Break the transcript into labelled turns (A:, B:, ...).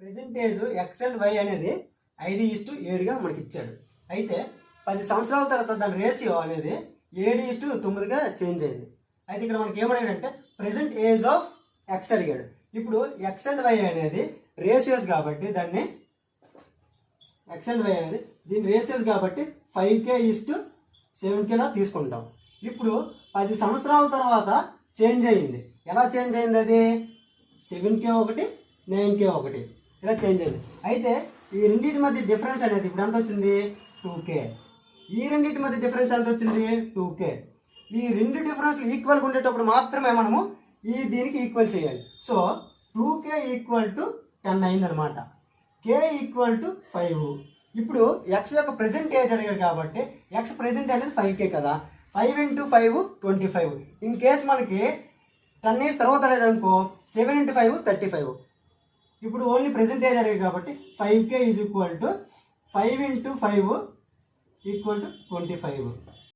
A: Present age X and Y అనేది 5:7గా మనకి ఇచ్చాడు. అయితే 10 సంవత్సరాల తర్వాత దాని రేషియో అనేది 7:9గా చేంజ్ అయింది. అయితే ఇక్కడ మనకి ఏమడిగాడంటే ప్రెజెంట్ ఏజ్ ఆఫ్ ఎక్స్ అడిగాడు. ఇప్పుడు ఎక్స్ అండ్ వై అనేది రేషియోస్ కాబట్టి దాన్ని ఎక్స్ అండ్ వై అనేది దీని రేషియోస్ కాబట్టి 5:7లా తీసుకుంటాం. ఇప్పుడు 10 సంవత్సరాల తర్వాత చేంజ్ అయింది. ఎలా చేంజ్ అయింది? అది 7K1 9K1 ఇలా చేంజ్ అయింది. అయితే ఈ రెండింటి మధ్య డిఫరెన్స్ అనేది ఇప్పుడు ఎంత వచ్చింది? 2K. ఈ రెండింటి మధ్య డిఫరెన్స్ ఎంత వచ్చింది? 2K. ఈ రెండు డిఫరెన్స్ ఈక్వల్గా ఉండేటప్పుడు మాత్రమే మనము దీనికి ఈక్వల్ చేయాలి. సో 2K = 10 అయిందనమాట. K = 5. ఇప్పుడు ఎక్స్ యొక్క ప్రెజెంట్ ఏజ్ అడిగాడు కాబట్టి ఎక్స్ ప్రెజెంట్ అనేది 5K కదా. 5 × 5 25. ఇన్ కేస్ మనకి 10 years తర్వాత అడిగాడు అనుకో 7 × 5 35. ఇప్పుడు ఓన్లీ ప్రెజెంట్ ఏజ్ అడిగాడు కాబట్టి 5K = 5 × 5 = 25.